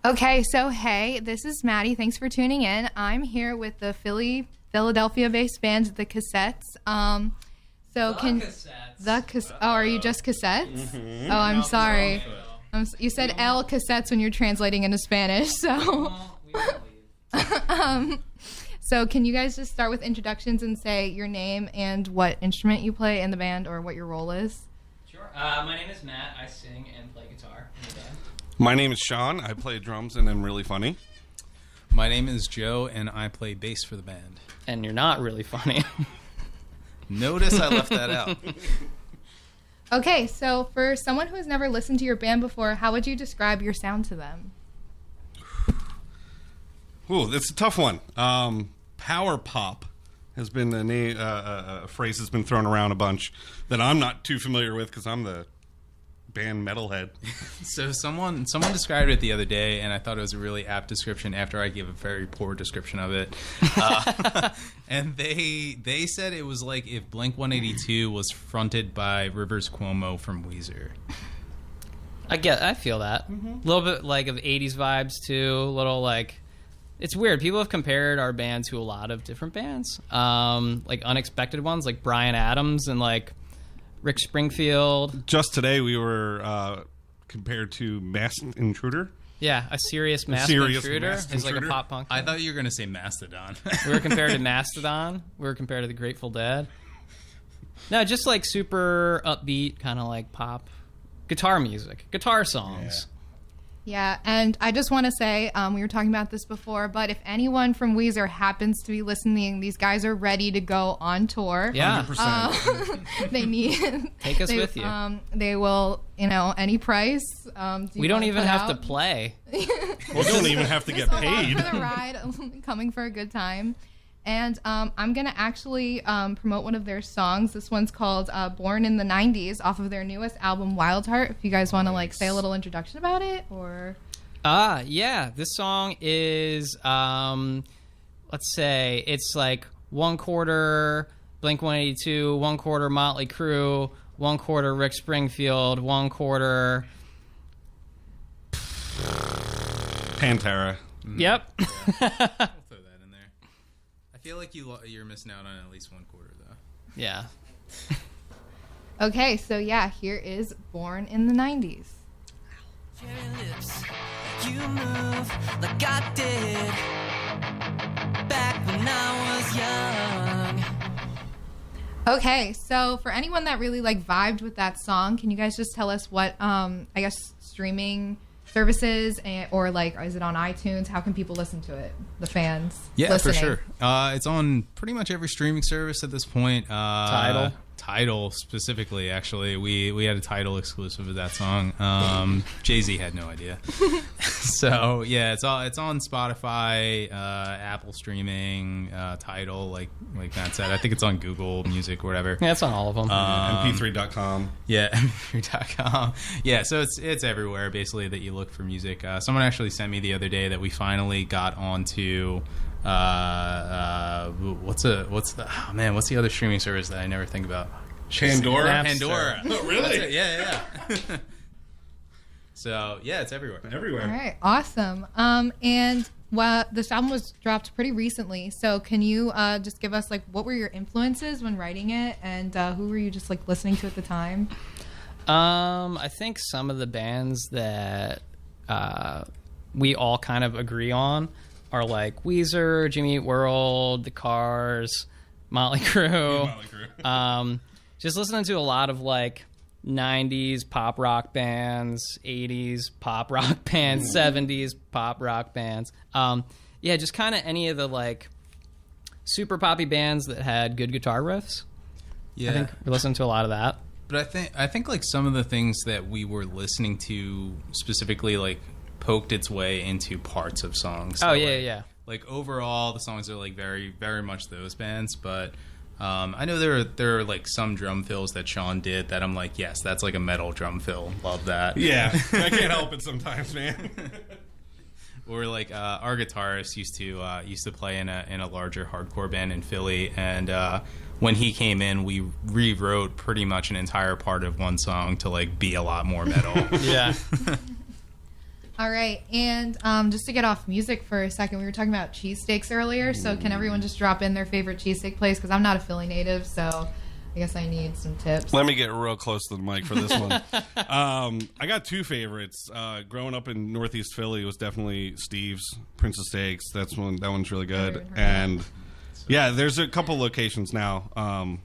Okay, so hey, this is Maddie. Thanks for tuning in. I'm here with the Philadelphia-based band, the Cassettes. Cassettes. Oh, are you just Cassettes? Mm-hmm. Oh, I'm sorry. You said El Cassettes when you're translating into Spanish, so. So can you guys just start with introductions and say your name and what instrument you play in the band or what your role is? Sure. My name is Matt. I sing and play guitar in the band. My name is Sean. I play drums and I'm really funny. My name is Joe, and I play bass for the band. And you're not really funny. Notice I left that out. Okay, so for someone who has never listened to your band before, how would you describe your sound to them? Ooh, that's a tough one. Power pop has been a phrase that's been thrown around a bunch that I'm not too familiar with because I'm the band metalhead. So someone described it the other day, and I thought it was a really apt description after I gave a very poor description of it. And they said it was like if Blink-182 was fronted by Rivers Cuomo from Weezer. I feel that. A little bit like of 80s vibes too. A little like, it's weird. People have compared our band to a lot of different bands, like unexpected ones, like Bryan Adams and like Rick Springfield. Just today we were compared to Masked Intruder. Yeah, a serious Masked Intruder is like a pop punk. I thought you were going to say Mastodon. We were compared to Mastodon. We were compared to the Grateful Dead. No, just like super upbeat, kind of like pop guitar music, guitar songs. Yeah, and I just want to say, we were talking about this before, but if anyone from Weezer happens to be listening, these guys are ready to go on tour. Yeah. 100%. They need... Take us with you. They will, any price. We don't even have to play. We don't even have to get paid. For the ride, coming for a good time. And I'm going to actually promote one of their songs. This one's called Born in the 90s off of their newest album, Wild Heart. If you guys want to say a little introduction about it or... Yeah. This song is, let's say, it's like 1/4 Blink-182, 1/4 Motley Crue, 1/4 Rick Springfield, 1/4... Pantera. Yep. I feel like you're missing out on at least 1/4 though. Yeah. Okay, so yeah, here is Born in the 90s. Cherry lips, you move like I did back when I was young. Okay, so for anyone that really vibed with that song, can you guys just tell us what streaming services or is it on iTunes? How can people listen to it? The fans. Yeah, listening. for sure. It's on pretty much every streaming service at this point. Tidal specifically, actually. We had a Tidal exclusive of that song. Jay-Z had no idea. So yeah, it's on Spotify, Apple streaming, Tidal, like Matt said. I think it's on Google Music or whatever. Yeah, it's on all of them. MP3.com. Yeah, MP3.com. Yeah, so it's everywhere basically that you look for music. Someone actually sent me the other day that we finally got onto what's the other streaming service that I never think about? Pandora. Oh, really? Yeah. So yeah, it's everywhere. All right, awesome. And this album was dropped pretty recently, so can you just give us what were your influences when writing it, and who were you just listening to at the time? I think some of the bands that we all kind of agree on are like Weezer, Jimmy Eat World, The Cars, Motley Crue. Just listening to a lot of 90s pop rock bands, 80s pop rock bands, 70s pop rock bands. Yeah, just kind of any of the super poppy bands that had good guitar riffs. Yeah, I think we listened to a lot of that. But I think some of the things that we were listening to specifically poked its way into parts of songs. So yeah. Overall, the songs are very, very much those bands, but I know there are some drum fills that Sean did that I'm yes, that's a metal drum fill. Love that. Yeah, I can't help it sometimes, man. Or our guitarist used to play in a larger hardcore band in Philly, and when he came in, we rewrote pretty much an entire part of one song to be a lot more metal. Yeah. All right, and just to get off music for a second, we were talking about cheesesteaks earlier, so can everyone just drop in their favorite cheesesteak place? Because I'm not a Philly native, so I guess I need some tips. Let me get real close to the mic for this one. I got two favorites. Growing up in Northeast Philly was definitely Steve's Princess Steaks. That one's really good. And yeah, there's a couple locations now,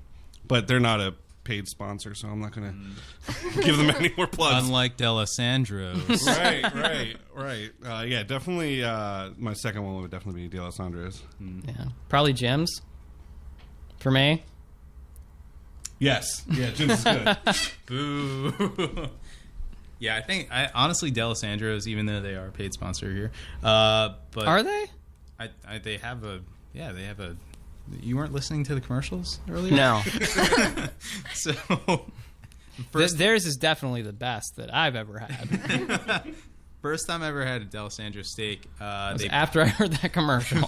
but they're not a paid sponsor, so I'm not going to give them any more plugs. Unlike D'Alessandro's. Right. Yeah, definitely. My second one would definitely be D'Alessandro's. Yeah, probably Jim's. For me. Yes. Yeah, Jim's is good. Boo. Yeah, honestly D'Alessandro's, even though they are a paid sponsor here, but are they? They have a. You weren't listening to the commercials earlier? No. So, theirs is definitely the best that I've ever had. First time I ever had a D'Alessandro steak. After I heard that commercial.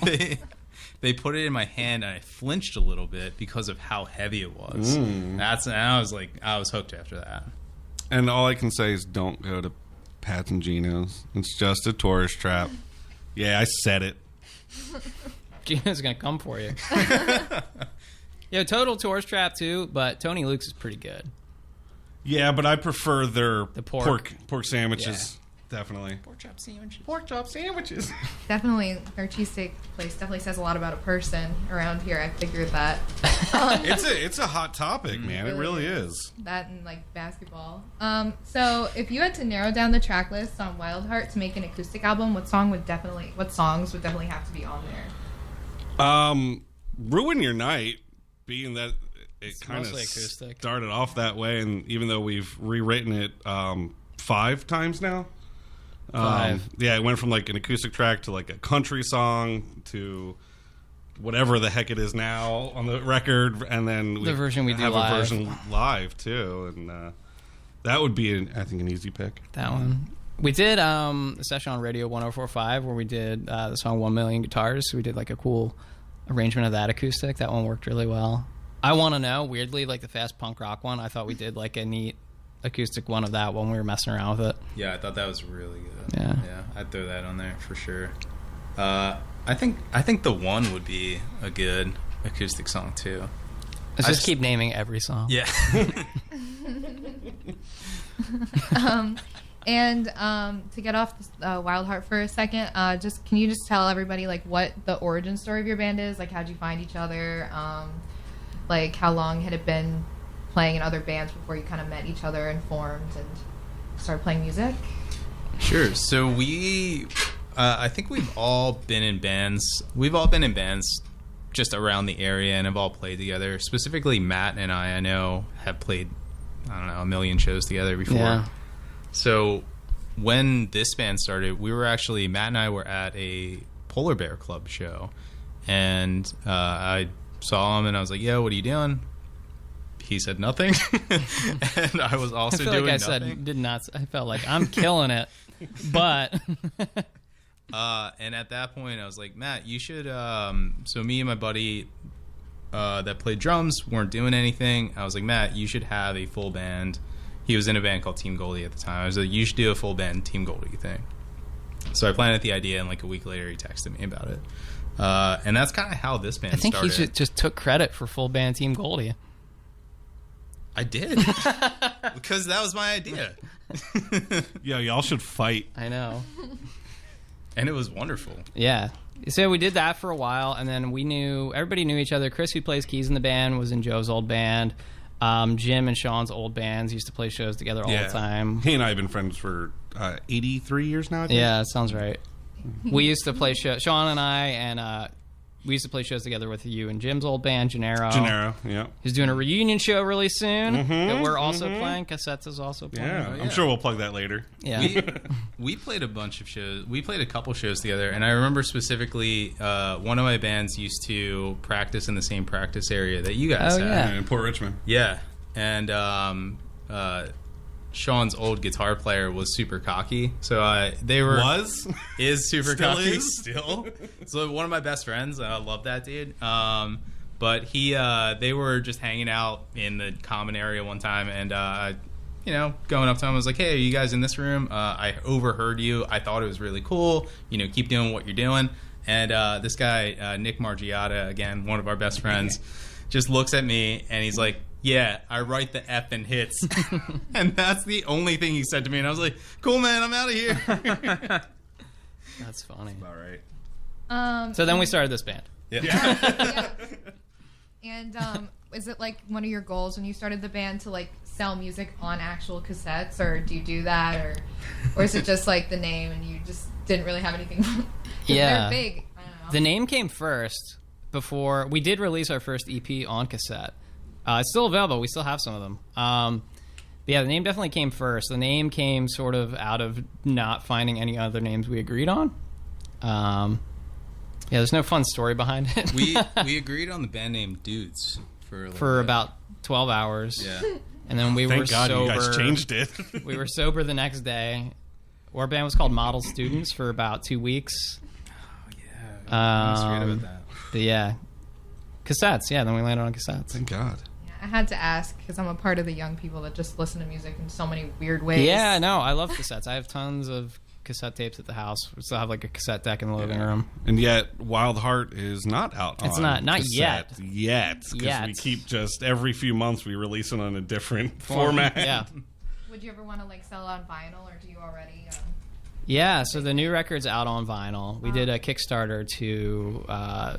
They put it in my hand and I flinched a little bit because of how heavy it was. And I was hooked after that. And all I can say is don't go to Pat's and Gino's. It's just a tourist trap. Yeah, I said it. Gino's gonna come for you. Yeah, total tourist trap too, but Tony Luke's is pretty good. Yeah, but I prefer their pork sandwiches. Yeah. Definitely. Pork chop sandwiches. Definitely, their cheesesteak place definitely says a lot about a person around here. I figured that. It's a hot topic, man. It really is. That and like basketball. So if you had to narrow down the track list on Wild Heart to make an acoustic album, what songs would definitely have to be on there? Ruin Your Night, being that it kind of started off that way, and even though we've rewritten it 5 times now. 5. Yeah, it went from like an acoustic track to like a country song to whatever the heck it is now on the record, and then the version we do have live. a version live too, and that would be I think an easy pick. That one. We did a session on Radio 104.5 where we did the song 1 Million Guitars. So we did like a cool arrangement of that acoustic. That one worked really well. I Want to Know, weirdly, like the fast punk rock one, I thought we did like a neat acoustic one of that when we were messing around with it. Yeah, I thought that was really good. Yeah, I'd throw that on there for sure. I think The One would be a good acoustic song too. Let's just keep naming every song. Yeah. And to get off Wild Heart for a second, can you just tell everybody like what the origin story of your band is? Like, how'd you find each other? Like, how long had it been playing in other bands before you kind of met each other and formed and started playing music? Sure. So I think we've all been in bands. We've all been in bands just around the area and have all played together. Specifically, Matt and I know, have played, I don't know, 1 million shows together before. Yeah. So when this band started, Matt and I were at a Polar Bear Club show, and I saw him and I was like, "Yo, what are you doing?" He said nothing, and I was also doing nothing. I felt like I'm killing it, but. And at that point, I was like, Matt, you should. So me and my buddy that played drums weren't doing anything. I was like, Matt, you should have a full band. He was in a band called Team Goldie at the time. I was like, you should do a full band Team Goldie thing. So I planted the idea, and like a week later, he texted me about it. And that's kind of how this band started. I think he just took credit for full band Team Goldie. I did. Because that was my idea. Yeah, y'all should fight. I know. And it was wonderful. Yeah. So we did that for a while, and then everybody knew each other. Chris, who plays keys in the band, was in Joe's old band. Jim and Sean's old bands used to play shows together all the time. He and I have been friends for 83 years now, I think. Yeah, that sounds right. We used to play shows. Sean and I, and we used to play shows together with you and Jim's old band, Gennaro. Yeah. He's doing a reunion show really soon that we're also playing. Cassettes is also playing. Yeah, I'm sure we'll plug that later. Yeah. We played a bunch of shows. We played a couple shows together, and I remember specifically one of my bands used to practice in the same practice area that you guys had. Yeah. In Port Richmond. Yeah. And Sean's old guitar player was super cocky. So is super cocky still. So one of my best friends, I love that dude. But they were just hanging out in the common area one time, and going up to him, I was like, hey, are you guys in this room? I overheard you. I thought it was really cool. Keep doing what you're doing. And this guy, Nick Margiata, again, one of our best friends, just looks at me and he's like, yeah, I write the effing hits. And that's the only thing he said to me. And I was like, cool, man, I'm out of here. That's funny. All right. So then we started this band. Yeah. And is it like one of your goals when you started the band to like sell music on actual cassettes, or do you do that, or is it just like the name and you just didn't really have anything? Yeah, they're big. I don't know. The name came first before we did release our first EP on cassette. It's still available. We still have some of them. But yeah, the name definitely came first. The name came sort of out of not finding any other names we agreed on. Yeah, there's no fun story behind it. we agreed on the band name Dudes for about 12 hours. Yeah. And then we were God sober. You guys changed it. We were sober the next day. Our band was called Model Students for about 2 weeks. Oh, yeah. I almost forgot about that. But yeah. Cassettes. Yeah, then we landed on cassettes. Thank God. Yeah, I had to ask because I'm a part of the young people that just listen to music in so many weird ways. Yeah, no, I love cassettes. I have tons of cassette tapes at the house. We still have like a cassette deck in the living room. And yet, Wild Heart is not out It's on not cassette yet. Because we keep just, every few months, we release it on a different format. Yeah. Would you ever want to like sell it on vinyl, or do you already? Yeah, so the new record's out on vinyl. We did a Kickstarter to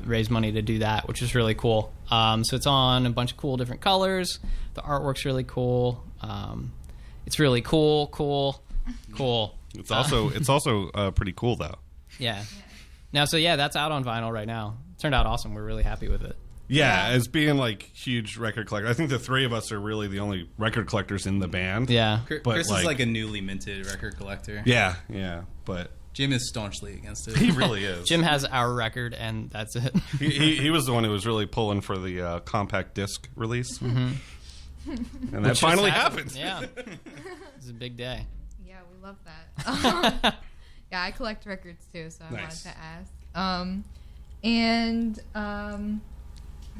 raise money to do that, which is really cool. So it's on a bunch of cool different colors. The artwork's really cool. It's really cool. It's also pretty cool, though. Yeah. Now, so yeah, that's out on vinyl right now. It turned out awesome. We're really happy with it. Yeah, as being like huge record collector, I think the three of us are really the only record collectors in the band. Yeah. But Chris is like a newly minted record collector. Yeah, but Jim is staunchly against it. he really is. Jim has our record, and that's it. he was the one who was really pulling for the compact disc release. Mm-hmm. And that Which finally just happened. Yeah. It's a big day. Yeah, we love that. Yeah, I collect records too, so I Nice. wanted to ask.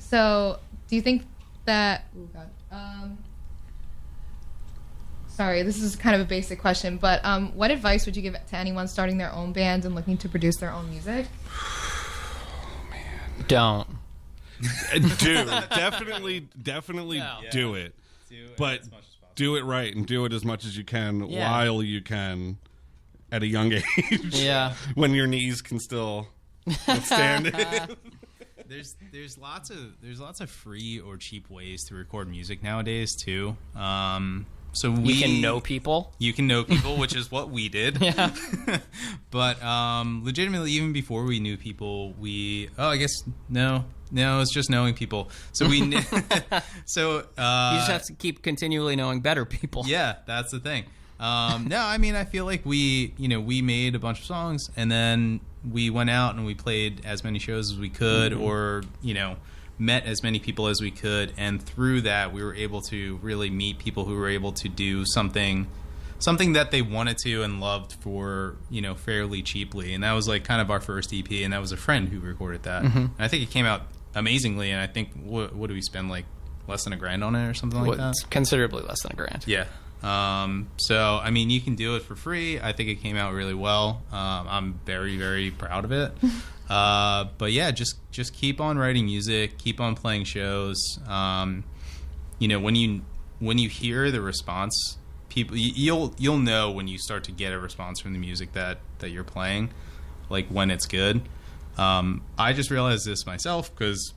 So, do you think that? Oh God. Sorry, this is kind of a basic question, but what advice would you give to anyone starting their own band and looking to produce their own music? Don't. Do definitely No. do it, but as much as possible. do it right and do it as much as you can Yeah. while you can at a young age. Yeah. When your knees can still withstand it. There's lots of free or cheap ways to record music nowadays too. So You can know people. You can know people, which is what we did. Yeah. But legitimately, even before we knew people, no, it's just knowing people. So you You just have to keep continually knowing better people. yeah, that's the thing. No, I mean, I feel like we made a bunch of songs, and then we went out and we played as many shows as we could, or met as many people as we could, and through that we were able to really meet people who were able to do something that they wanted to and loved for fairly cheaply. And that was like kind of our first EP, and that was a friend who recorded that. And I think it came out amazingly, and I think what do we spend, like less than $1,000 on it or something like that? Considerably less than $1,000. Yeah. So I mean, you can do it for free. I think it came out really well. I'm very, very proud of it. But yeah, just keep on writing music, keep on playing shows. When you hear the response, people, you'll know when you start to get a response from the music that you're playing, like when it's good. I just realized this myself because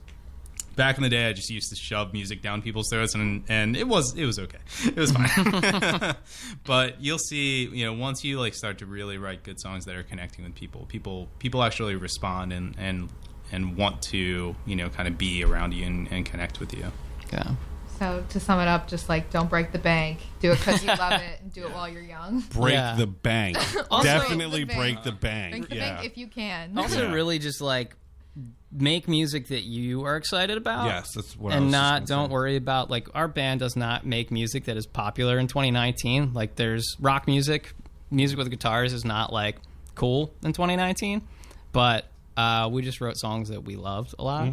back in the day, I just used to shove music down people's throats, and it was okay. It was fine. But you'll see, once you like start to really write good songs that are connecting with people actually respond and want to, kind of be around you and connect with you. Yeah. So to sum it up, just like don't break the bank. Do it because you love it, and do it while you're young. Break Yeah. the bank. Also, Definitely the bank. break the bank. Break the Yeah. bank if you can. Also, Yeah. really just like make music that you are excited about. Yes, that's what I and was just not gonna don't say. worry about, like, our band does not make music that is popular in 2019. Like, there's rock music with guitars is not like cool in 2019, but we just wrote songs that we loved a lot.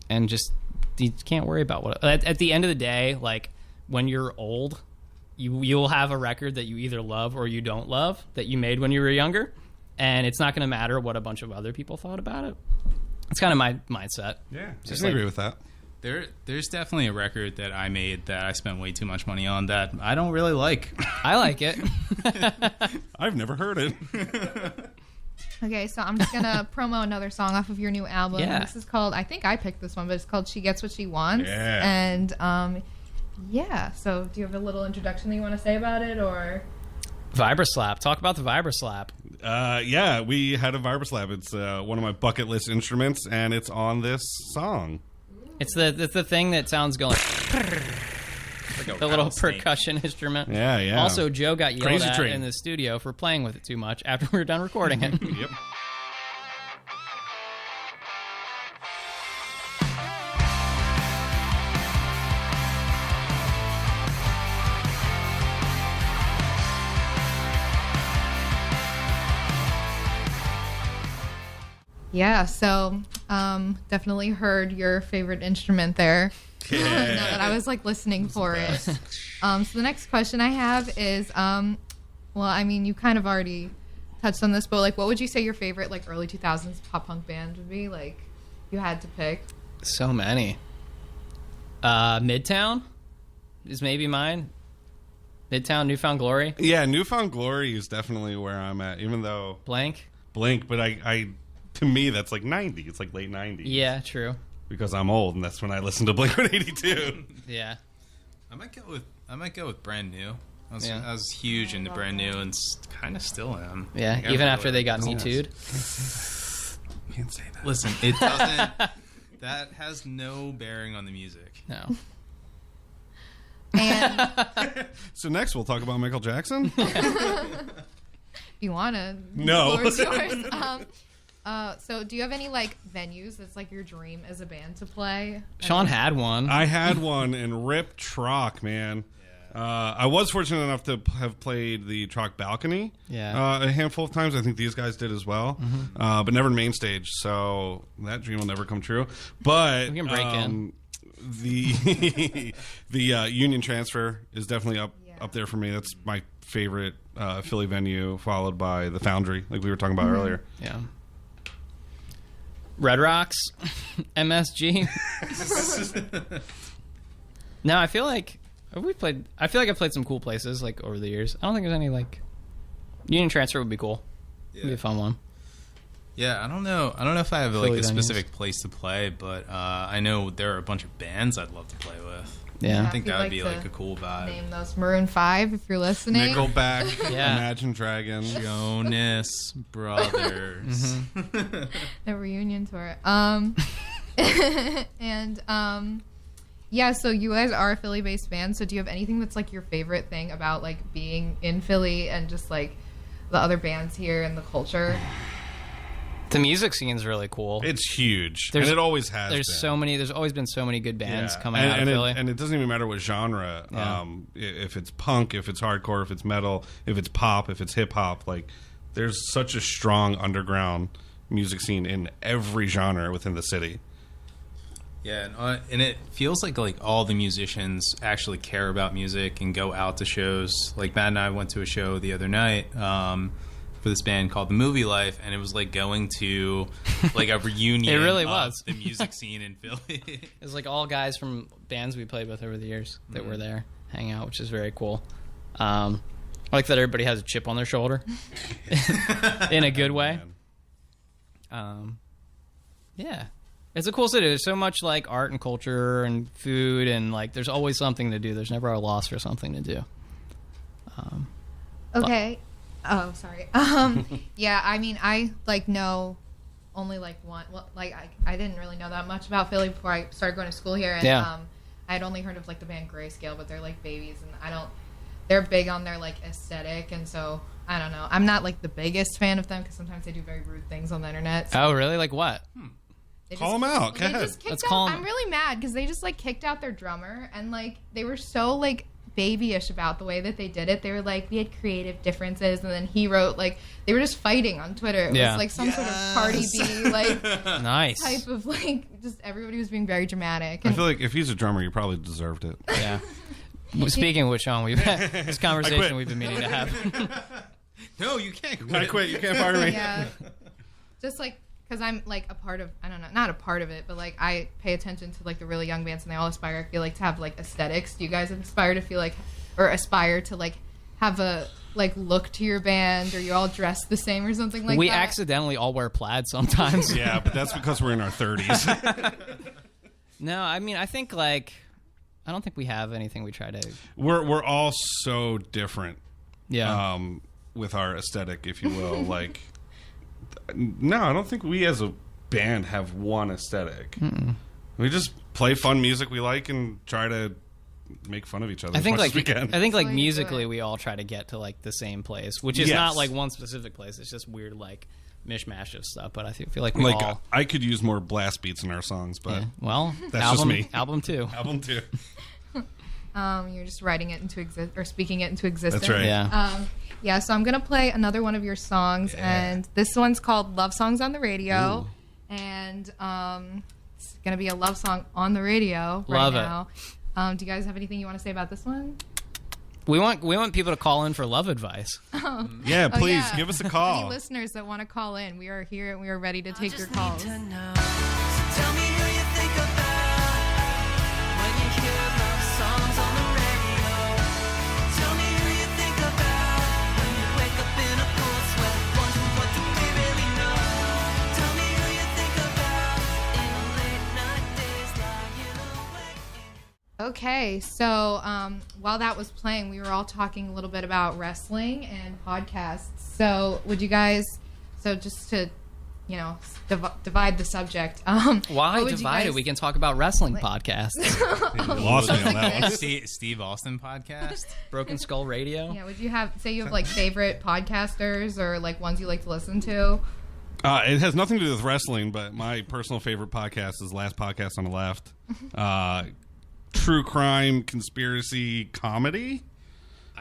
And just you can't worry about what at the end of the day, like when you're old, you'll have a record that you either love or you don't love that you made when you were younger, and it's not going to matter what a bunch of other people thought about it. It's kind of my mindset. Yeah, Just I like- agree with that. There's definitely a record that I made that I spent way too much money on that I don't really like. I like it. I've never heard it. Okay, so I'm just gonna promo another song off of your new album. Yeah. This is called, I think I picked this one, but it's called "She Gets What She Wants." Yeah. And yeah. So do you have a little introduction that you want to say about it, or? Vibroslap. Talk about the Vibroslap. Yeah, we had a Vibroslap. It's one of my bucket list instruments, and it's on this song. It's the thing that sounds going Like the little percussion instrument. Yeah. Also, Joe got yelled Crazy at Train. in the studio for playing with it too much after we were done recording it. Yep. Yeah. So definitely heard your favorite instrument there. Now that I was like listening for it. So the next question I have is, well, I mean, you kind of already touched on this, but like, what would you say your favorite like early 2000s pop punk band would be? Like, if you had to pick. So many. Midtown is maybe mine. Midtown, Newfound Glory, Yeah, Newfound Glory is definitely where I'm at, even though Blank. Blink, but I to me, that's like 90. It's like late 90s. Yeah, true. Because I'm old, and that's when I listened to Blink-182. Yeah. I might go with Brand New. Yeah. I was huge into Brand New and kind of still am. Yeah, Like, I even really after they like got those Me guys. Too'd. Can't say that. Listen, it doesn't. That has no bearing on the music. No. And So next, we'll talk about Michael Jackson. if you want to, No. the floor is yours. So do you have any like venues that's like your dream as a band to play? Sean had one. I had one in Rip Trock, man. I was fortunate enough to have played the Trock Balcony Yeah. a handful of times. I think these guys did as well, but never main stage. So that dream will never come true. But We can break in. The Union Transfer is definitely up there for me. That's my favorite Philly venue, followed by the Foundry, like we were talking about earlier. Yeah. Red Rocks, MSG. No, I feel like I've played some cool places like over the years. I don't think there's any like Union Transfer would be cool. It'd be a fun one. Yeah, I don't know if I have like Philly a venues. specific place to play, but I know there are a bunch of bands I'd love to play with. Yeah. I think If you'd that would like be to like a cool vibe. Name those Maroon 5 if you're listening. Nickelback, Yeah. Imagine Dragons. Jonas Brothers. The reunion tour. And yeah, so you guys are a Philly-based band. So do you have anything that's like your favorite thing about like being in Philly and just like the other bands here and the culture? The music scene's really cool. It's huge, There's- and it always has. There's always been so many good bands Yeah. coming out of Philly. and it doesn't even matter what genre. Yeah. If it's punk, if it's hardcore, if it's metal, if it's pop, if it's hip hop, like there's such a strong underground music scene in every genre within the city. Yeah, and it feels like all the musicians actually care about music and go out to shows. Like Matt and I went to a show the other night for this band called The Movie Life, and it was like going to like a reunion. It really of was. the music scene in Philly. It's like all guys from bands we played with over the years that were there hang out, which is very cool. I like that everybody has a chip on their shoulder in a good way. Yeah. It's a cool city. There's so much like art and culture and food, and like there's always something to do. There's never a loss for something to do. Okay. Oh, sorry. Yeah, I mean, I like know only like one. Well, like I didn't really know that much about Philly before I started going to school here, and Yeah. I had only heard of like the band Grayscale, but they're like babies, and I don't. They're big on their like aesthetic, and so I don't know. I'm not like the biggest fan of them because sometimes they do very rude things on the internet. So Oh, really? Like what? they Call 'em out. Go They ahead. just kicked Let's out. call 'em. I'm really mad because they just like kicked out their drummer, and like they were so like babyish about the way that they did it. They were like, we had creative differences, and then he wrote like they were just fighting on Twitter. It Yeah. was like some sort of Cardi B like Nice. type of like just everybody was being very dramatic. I And feel like if he's a drummer, he probably deserved it. Yeah. Speaking of which, Sean, we've had this conversation we've been meaning to have. No, you can't quit. I quit. You can't fire me. Yeah. Just like, because I'm like a part of, I don't know, not a part of it, but like I pay attention to like the really young bands and they all aspire, I feel like, to have like aesthetics. Do you guys aspire to feel like, or aspire to like have a like look to your band, or you all dress the same or something like We that? accidentally all wear plaid sometimes. Yeah, but that's because we're in our 30s. No, I mean, I think like, I don't think we have anything we try to. We're all so different. Yeah. With our aesthetic, if you will. Like, no, I don't think we as a band have one aesthetic. We just play fun music we like and try to make fun of each other I think as much like as we can. I think like Way to do musically it. we all try to get to like the same place, which is Yes. not like one specific place. It's just weird like mishmash of stuff. But I feel like we Like, all. I could use more blast beats in our songs, but Yeah. Well, That's album, just me. Album 2. album 2. You're just writing it into or speaking it into existence. That's right. Yeah. Yeah, so I'm going to play another one of your songs, and this one's called Love Songs on the Radio. And it's going to be a love song on the radio right Love it. now. Do you guys have anything you want to say about this one? We want people to call in for love advice. Yeah, please, yeah. give us a Any call. listeners that want to call in, we are here and we are ready to I take your just calls. need to know. So tell me who you think about when you hear love songs on the radio. Tell me who you think about when you wake up in a cold sweat, wondering what do we really know. Tell me who you think about in the late night days, lying awake. Okay, so while that was playing, we were all talking a little bit about wrestling and podcasts. So would you guys, so just to, you know, divide the subject. Why what would you divide it? guys- We can talk about wrestling podcasts. You lost me on that one. Steve Austin podcast. Broken Skull Radio. Yeah, would you have, say you have like favorite podcasters or like ones you like to listen to? It has nothing to do with wrestling, but my personal favorite podcast is Last Podcast on the Left. True crime, conspiracy, comedy,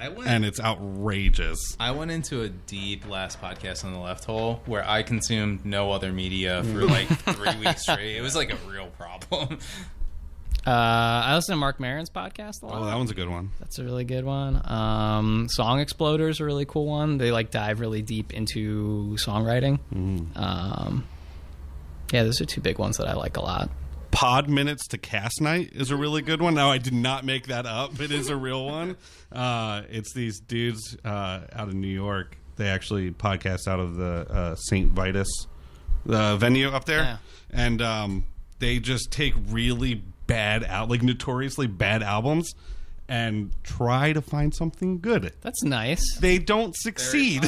and it's outrageous. I went into a deep last podcast on the left hole where I consumed no other media for like 3 weeks straight. It was like a real problem. I listen to Mark Maron's podcast a lot. Oh, that one's a good one. That's a really good one. Song Exploders, a really cool one. They like dive really deep into songwriting. Yeah, those are two big ones that I like a lot. Pod Minutes to Cast Night is a really good one. Now, I did not make that up. It is a real one. It's these dudes out of New York. They actually podcast out of the St. Vitus venue up there. Yeah. And they just take really bad, like notoriously bad albums and try to find something good. That's nice. They don't succeed.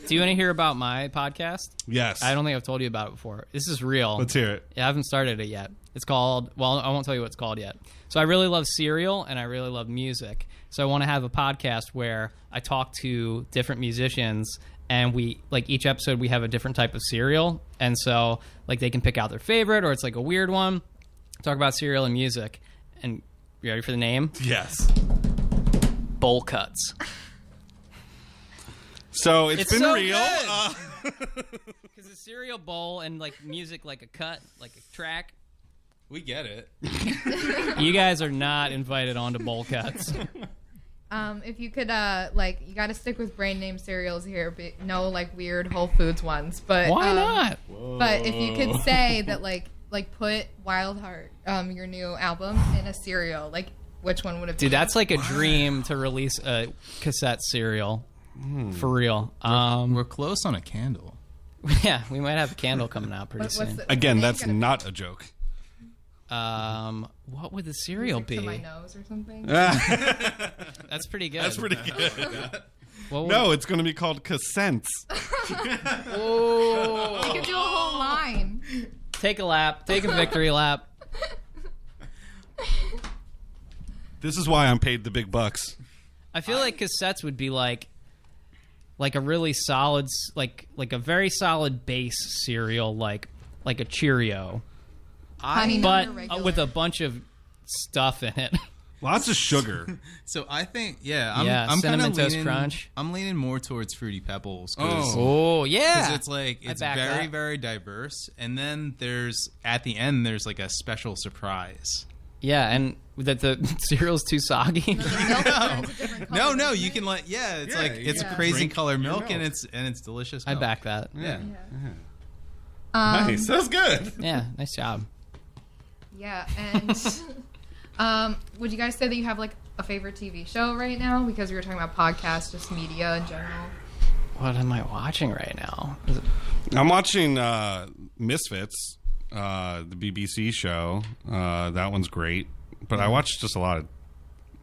Do you want to hear about my podcast? Yes. I don't think I've told you about it before. This is real. Let's hear it. I haven't started it yet. It's called, well, I won't tell you what it's called yet. So I really love cereal and I really love music. So I want to have a podcast where I talk to different musicians and we, like each episode we have a different type of cereal. And so like they can pick out their favorite or it's like a weird one. Talk about cereal and music. And you ready for the name? Yes. Bowl Cuts. So it's been so real. Because a cereal bowl and like music like a cut, like a track. We get it. You guys are not invited onto Bowl Cuts. If you could, like, you got to stick with brand name cereals here, but no, like, weird Whole Foods ones. But Why not? But if you could say that, like put Wild Heart, your new album, in a cereal, like, which one would it be? Dude, that's like a dream to release a cassette cereal. For real. We're close on a candle. Yeah, we might have a candle coming out pretty What's soon. the Again, name that's gonna be? not a joke. What would the cereal Music to my be? nose or something. That's pretty good. That's pretty good. What would- No, it's going to be called Cassettes. Oh. You could do a whole line. Take a lap. Take a victory lap. This is why I'm paid the big bucks. I feel like cassettes would be like a really solid, like a very solid base cereal, like a Cheerio, Honey Nut but or regular? with a bunch of stuff in it. Lots of sugar. So I think, I'm Cinnamon kind of Toast leaning, Crunch. I'm leaning more towards Fruity Pebbles. 'Cause Oh yeah, it's like it's back very that. very diverse, and then there's at the end there's like a special surprise. Yeah, and That the cereal's too soggy. No, you can it's a crazy color milk, and it's delicious I milk. back that. Yeah. Nice. That's good. Yeah, nice job. Yeah, and would you guys say that you have like a favorite TV show right now? Because we were talking about podcasts, just media in general. What am I watching right now? I'm watching Misfits, the BBC show. That one's great. But I watch just a lot of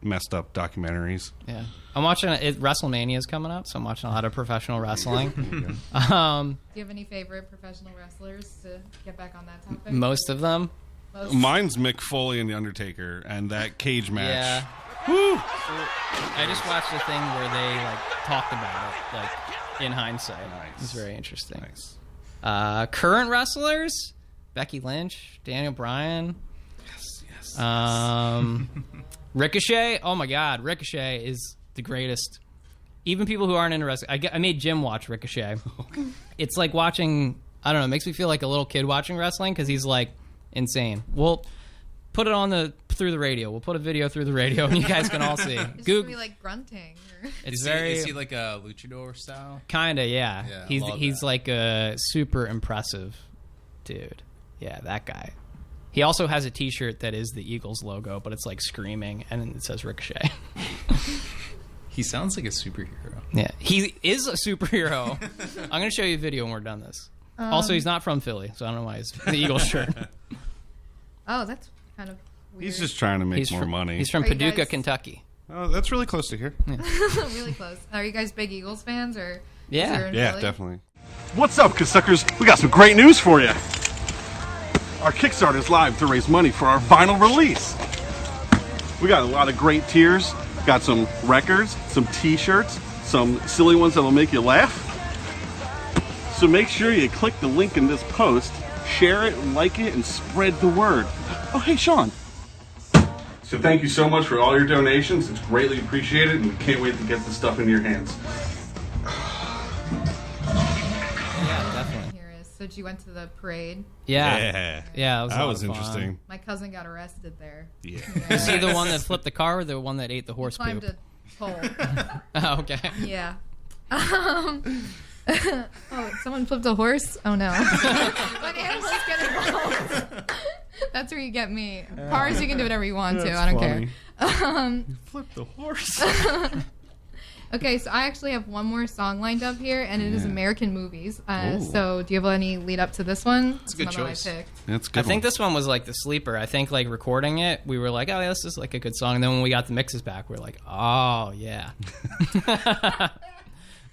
messed up documentaries. Yeah, I'm watching WrestleMania is coming up, so I'm watching a lot of professional wrestling. Do you have any favorite professional wrestlers to get back on that topic? Most of them. Mine's Mick Foley and The Undertaker, and that cage match. Yeah. Woo! I just watched a thing where they talked about it, in hindsight. Nice. It's very interesting. Nice. Current wrestlers: Becky Lynch, Daniel Bryan. Yes. Ricochet. Oh my God, Ricochet is the greatest. Even people who aren't into wrestling. I made Jim watch Ricochet. It's like watching. I don't know. It makes me feel like a little kid watching wrestling because he's insane. We'll put it through the radio. We'll put a video through the radio, and you guys can all see. It's gonna be like grunting. It's Is he like a luchador style? Kinda, yeah. He's love like a super impressive dude. Yeah, that guy. He also has a T-shirt that is the Eagles logo, but it's screaming, and it says Ricochet. He sounds like a superhero. Yeah, he is a superhero. I'm gonna show you a video when we're done this. Also, he's not from Philly, so I don't know why he's the Eagles shirt. Oh, that's kind of weird. He's just trying to make more money. He's from Are you Paducah, guys- Kentucky. Oh, that's really close to here. really close. Are you guys big Eagles fans or? Yeah. you're in Yeah, Philly? definitely. What's up, Suckers? We got some great news for you. Our Kickstarter is live to raise money for our vinyl release. We got a lot of great tiers. Got some records, some t-shirts, some silly ones that'll make you laugh. So make sure you click the link in this post, share it, like it, and spread the word. Oh, hey, Sean. So thank you so much for all your donations. It's greatly appreciated, and we can't wait to get this stuff into your hands. Yeah, definitely. Here is. So you went to the parade. Yeah. Yeah, it was a that lot was of fun. interesting. My cousin got arrested there. Yeah. Is he the one that flipped the car or the one that ate the horse Climbed poop? a pole. Oh, okay. Yeah. Oh, someone flipped a horse? Oh no. When animals get involved, that's where you get me. Cars, you can do whatever you want to. I don't care. Flip the horse. Okay, so I actually have one more song lined up here, and it is American movies. So do you have any lead up to this one? It's a good choice. That's a good. I think this one was the sleeper. I think recording it, we were like, oh, yeah, this is a good song. And then when we got the mixes back, we were like, oh, yeah.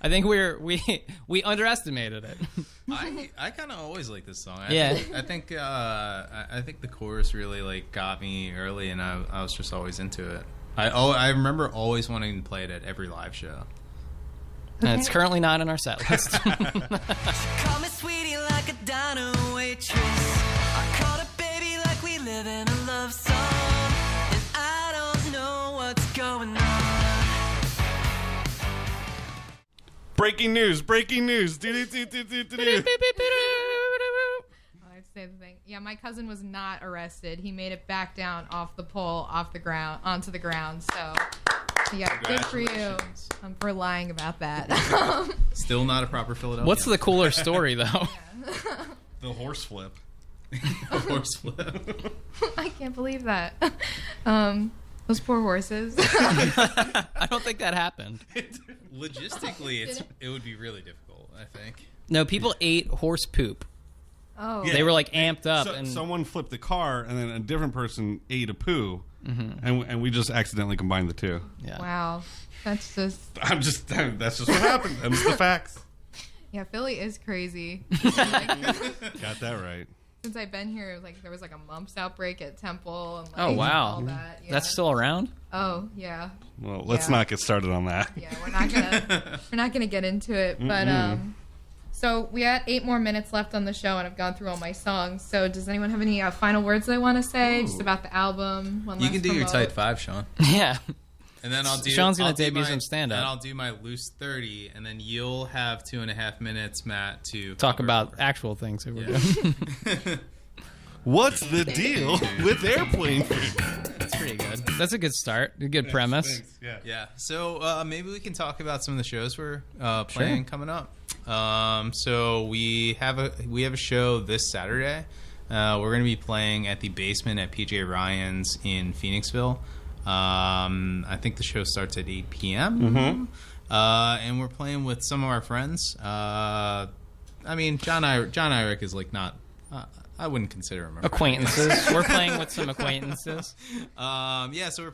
I think we underestimated it. I kind of always like this song. Yeah. I think the chorus really got me early, and I was just always into it. I remember always wanting to play it at every live show. And it's currently not in our set list. Call me sweetie like a diner waitress. I call her baby like we live in a love song. And I don't know what's going on. breaking news. I have to say the thing. Yeah, my cousin was not arrested. He made it back down off the pole, off the ground, onto the ground. So, yeah, good for you for lying about that. Still not a proper Philadelphia. What's the cooler story, though? The horse flip. horse flip? I can't believe that. Those poor horses. I don't think that happened. Logistically, it would be really difficult, I think. No, people ate horse poop. Oh. They were amped up. So, and someone flipped the car, and then a different person ate a poo, and we just accidentally combined the two. Yeah. Wow. That's just... That's just what happened. That's the facts. Yeah, Philly is crazy. Got that right. Since I've been here, there was a mumps outbreak at Temple. And, Oh, wow. all that. Yeah. That's still around? Oh, yeah. Well, let's Yeah. not get started on that. Yeah, we're not gonna get into it. But so we had 8 more minutes left on the show, and I've gone through all my songs. So does anyone have any final words they want to say just about the album? You can do your tight 5, Sean. Yeah. And then I'll do. Sean's gonna I'll do debut my- some stand-up. And I'll do my loose 30, and then you'll have 2.5 minutes, Matt, to Talk cover about over. actual things that we're doing. What's the deal with airplane feet? That's pretty good. That's a good start. A good premise. Thanks. Yeah. Yeah. So maybe we can talk about some of the shows we're playing coming up. So we have a show this Saturday. We're going to be playing at the basement at PJ Ryan's in Phoenixville. I think the show starts at 8 p.m. Mm-hmm. And we're playing with some of our friends. I mean, John Irick is like not. I wouldn't consider him a friend. Acquaintances. We're playing with some acquaintances. Yeah, so we're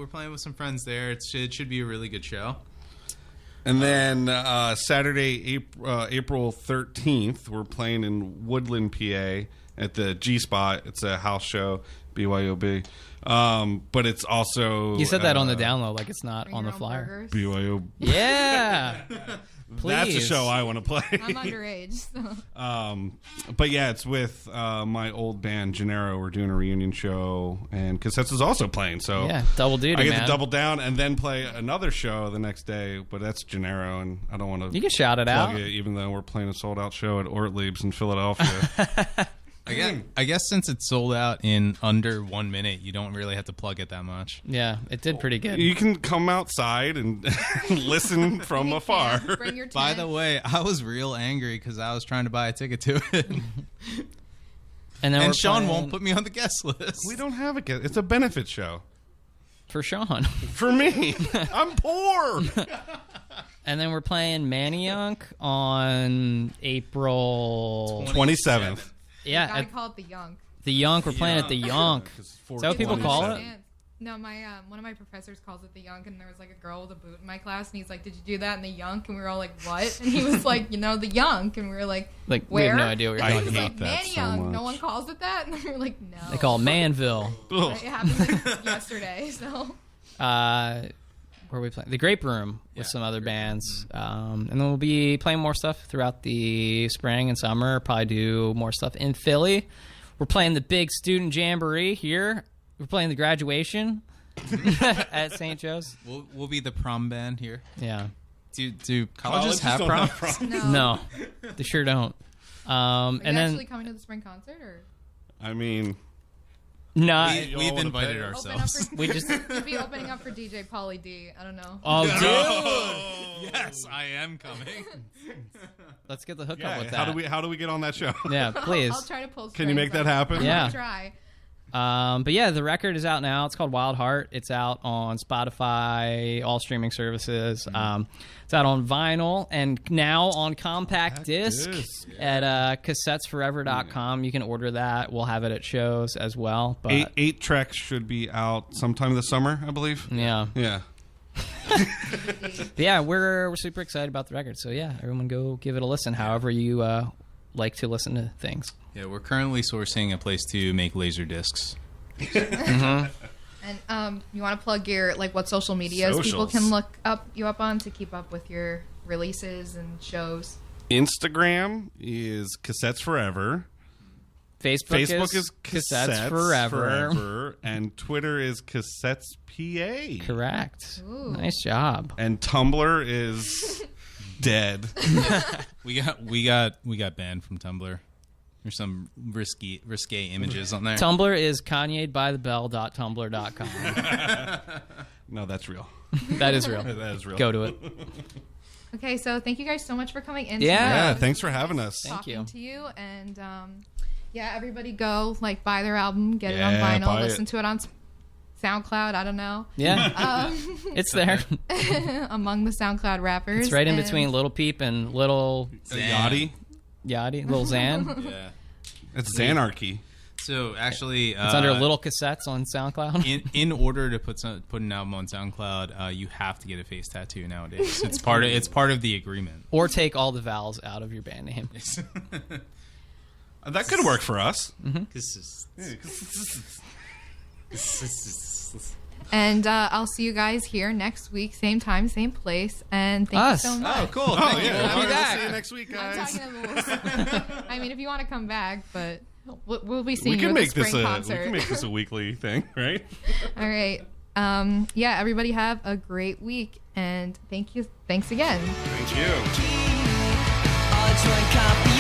playing with some friends there. It should be a really good show. And then Saturday, April 13th, we're playing in Woodland, PA at the G Spot. It's a house show, BYOB. But it's also... You said that on the download, like it's not Bring on the your own flyer. burgers. BYOB. Yeah. Please. That's the show I want to play. I'm underage, so. But yeah, it's with my old band, Gennaro. We're doing a reunion show, and Cassettes is also playing. So Yeah, double duty, I get man. to double down and then play another show the next day, but that's Gennaro, and I don't want to You can shout it plug out. it, even though we're playing a sold-out show at Ortlieb's in Philadelphia. I guess since it's sold out in under 1 minute, you don't really have to plug it that much. Yeah, it did pretty good. You can come outside and listen from afar. Bring your tent. By the way, I was real angry because I was trying to buy a ticket to it. And then And we're Sean playing won't put me on the guest list. We don't have a guest. It's a benefit show. for Sean. For me. I'm poor. And then we're playing Manayunk on April 27th. Yeah, Gotta at call it the Yunk. the Yunk. We're playing at the Yunk. Is that what people call it? No, my one of my professors calls it the Yunk, and there was like a girl with a boot in my class, and he's like, "Did you do that in the Yunk?" And we were all like, "What?" And he was like, "You know, the Yunk," and we were like, Like, "Where?" we have no idea what you're I talking hate about. Like, that Manny so Yunk. much. No one calls it that, and we were like, "No." They call it Manville. Ugh. It happened like yesterday, so. Where are we playing? The Grape Room with some other bands. And then we'll be playing more stuff throughout the spring and summer. Probably do more stuff in Philly. We're playing the big student jamboree here. We're playing the graduation at St. Joe's. We'll be the prom band here. Yeah. Do colleges have don't prom? have No, they sure don't. Are you And then actually coming to the spring concert, or I mean, no, We've wanna invited pay? open up ourselves. for? we just. You'd be opening up for DJ Pauly D. I don't know. Oh, dude. Yes, I am coming. Let's get the hookup yeah, with that. how do we get on that show? Yeah, please. I'll try to pull. Can you make that happen? Yeah. I'll try. But yeah, the record is out now. It's called Wild Heart. It's out on Spotify, all streaming services. It's out on vinyl and now on compact disc at cassettesforever.com. You can order that. We'll have it at shows as well. But Eight tracks should be out sometime this summer, I believe. yeah, Yeah. But yeah, we're super excited about the record. So yeah, everyone go give it a listen. However you like to listen to things. Yeah, we're currently sourcing a place to make laser discs. And you want to plug your what social medias people Socials. can look you up on to keep up with your releases and shows. Instagram is Cassettes Forever. Facebook is Cassettes Forever. And Twitter is Cassettes PA. Correct. Ooh. Nice job. And Tumblr is dead. We got banned from Tumblr. There's some risque images on there. Tumblr is kanyebythebell.tumblr.com. No, that's real. That is real. That is real. Go to it. Okay, so thank you guys so much for coming in. Yeah. Yeah, thanks for having us. Thank Talking you. to you, and yeah, everybody go buy their album, get it on Yeah, vinyl, buy listen it. to it on SoundCloud. I don't know, Yeah. It's there. among the SoundCloud rappers. It's right in and- between Little Peep and Little Yachty. Yachty, Little Xan. Yeah. It's Xanarchy. So actually, It's under Little Cassettes on SoundCloud. in order to put an album on SoundCloud, you have to get a face tattoo nowadays. It's part of the agreement. Or take all the vowels out of your band name. That could work for us. And I'll see you guys here next week, same time, same place. And thank Us. you so much. Oh, cool. Oh, Thank you. yeah. We'll be We'll back. see you next week, I'm guys. talking to the listeners. I mean, if you want to come back, but we'll be seeing We you can at make the this spring we concert. can make this a weekly thing, right? All right. Yeah, everybody have a great week, and thanks again. Thank you. I'll try and copy